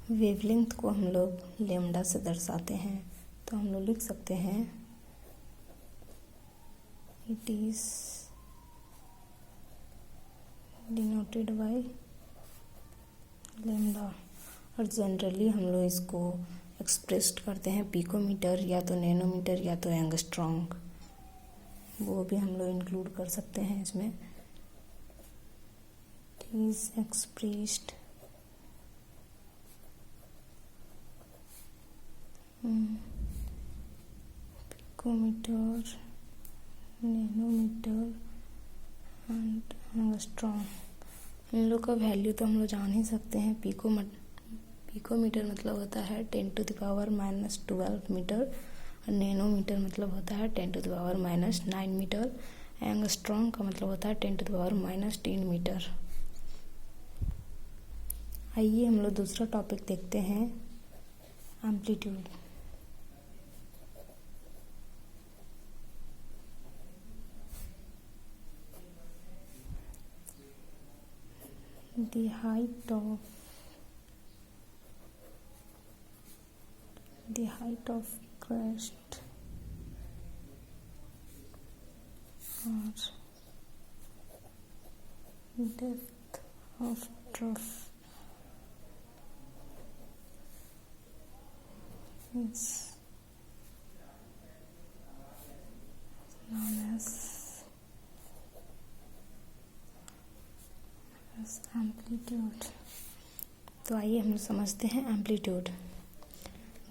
Wavelength को हम लोग लैम्डा से दर्शाते हैं, तो हम लोग लिख सकते हैं it is denoted by lambda. और जनरली हम लोग इसको एक्सप्रेस्ड करते हैं पिकोमीटर या तो नैनोमीटर या तो एंगस्ट्रॉन्ग, वो भी हम लोग इंक्लूड कर सकते हैं इसमें। It is expressed picometer, nanometer and angstrom. इन लोग का वैल्यू तो हम लोग जान ही सकते हैं। पिकोमीटर मतलब होता है 10⁻⁻12 मीटर, और नैनोमीटर मतलब होता है 10⁻⁻9 मीटर। एंगस्ट्रॉन्ग का मतलब होता है 10⁻⁻10 मीटर। आइए हम लोग दूसरा टॉपिक देखते हैं, amplitude. The height of crest or depth of trough is known as amplitude. तो आइए हम समझते हैं amplitude.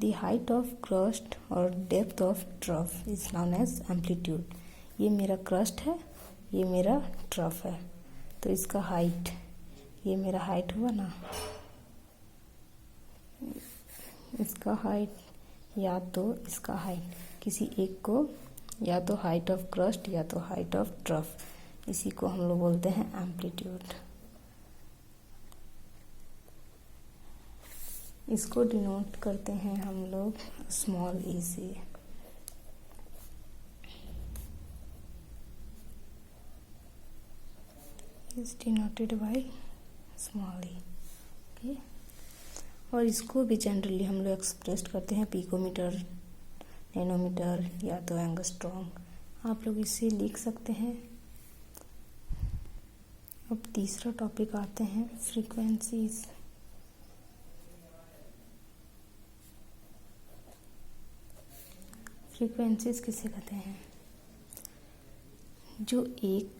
The height of crest और depth of trough is known as amplitude. ये मेरा क्रस्ट है, ये मेरा ट्रफ है, तो इसका हाइट, ये मेरा हाइट हुआ ना, इसका हाइट या तो इसका हाइट, किसी एक को या तो हाइट ऑफ क्रस्ट या तो हाइट ऑफ ट्रफ, इसी को हम लोग बोलते हैं एम्पलीट्यूड। इसको डिनोट करते हैं हम लोग स्मॉल ई से। Is denoted by small E, okay. और इसको भी जनरली हम लोग एक्सप्रेस करते हैं पिकोमीटर, नैनोमीटर या तो एंगस्ट्रॉन्ग। आप लोग इसे लिख सकते हैं। अब तीसरा टॉपिक आते हैं, फ्रीक्वेंसीज। फ्रीक्वेंसीज किसे कहते हैं? जो एक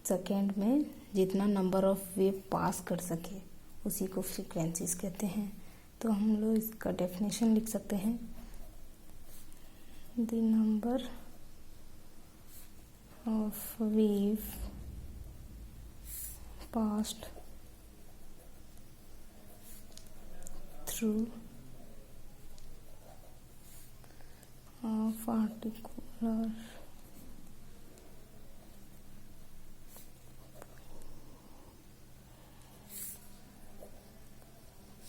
सेकेंड में जितना नंबर ऑफ वेव पास कर सके उसी को फ्रीक्वेंसीज कहते हैं। तो हम लोग इसका डेफिनेशन लिख सकते हैं, the number of wave passed through a particular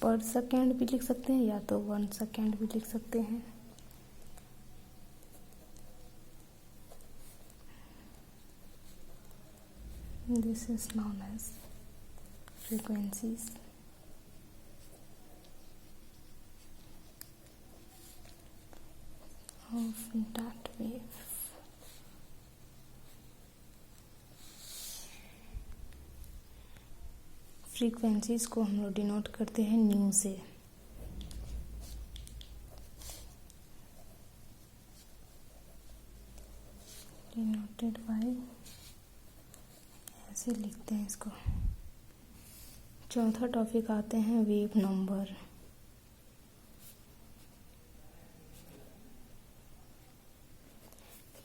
पर सेकेंड भी लिख सकते हैं या तो 1 सेकेंड भी लिख सकते हैं। This is known as frequencies. Of that wave। Frequencies को हम लोग डिनोट करते हैं न्यू से। डिनोटेड बाय, ऐसे लिखते हैं इसको। चौथा टॉपिक आते हैं वेव नंबर।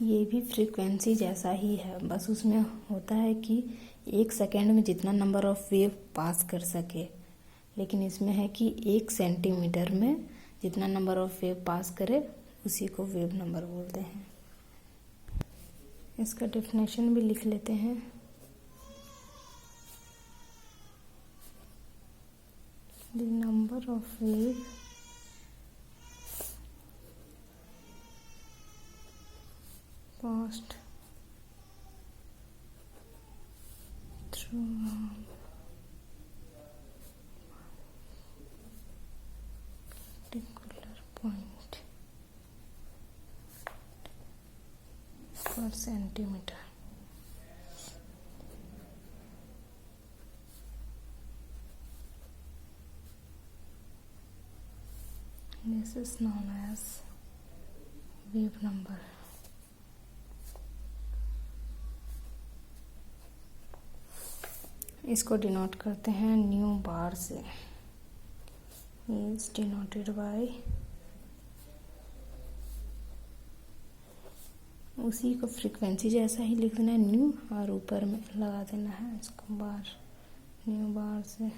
ये भी फ्रीक्वेंसी जैसा ही है, बस उसमें होता है कि एक सेकेंड में जितना नंबर ऑफ वेव पास कर सके, लेकिन इसमें है कि 1 सेंटीमीटर में जितना नंबर ऑफ वेव पास करे उसी को वेव नंबर बोलते हैं। इसका डेफिनेशन भी लिख लेते हैं। The number of wave passed through cm/cm. This is known as wave number. इसको डिनोट करते हैं न्यू बार से. इज डिनोटेड बाय, उसी को फ्रीक्वेंसी जैसा ही लिख देना है न्यू, और ऊपर में लगा देना है इसको बार. न्यू बार से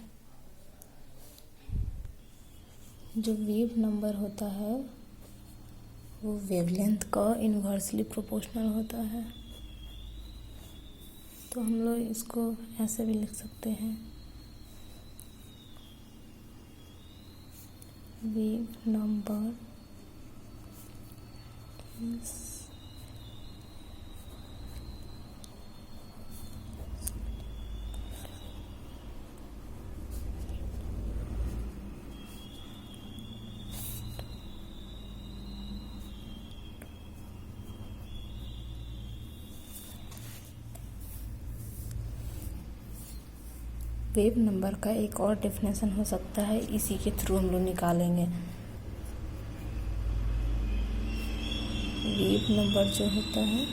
जो वेव नंबर होता है वो वेवलेंथ का इन्वर्सली प्रोपोर्शनल होता है. तो हम लोग इसको ऐसे भी लिख सकते हैं, wave number is wave number का एक और डेफिनेशन हो सकता है, इसी के थ्रू हम लोग निकालेंगे. वेव नंबर जो होता है,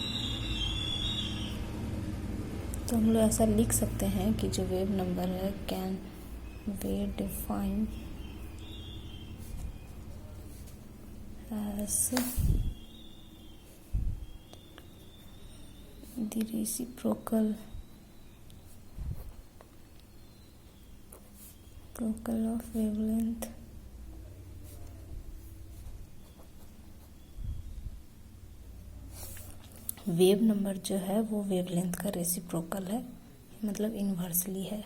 तो हम लोग ऐसा लिख सकते हैं कि जो वेव नंबर है can be defined as the reciprocal of wavelength wave number जो है वो वेवलेंथ का रेसिप्रोकल है, मतलब इन्वर्सली है.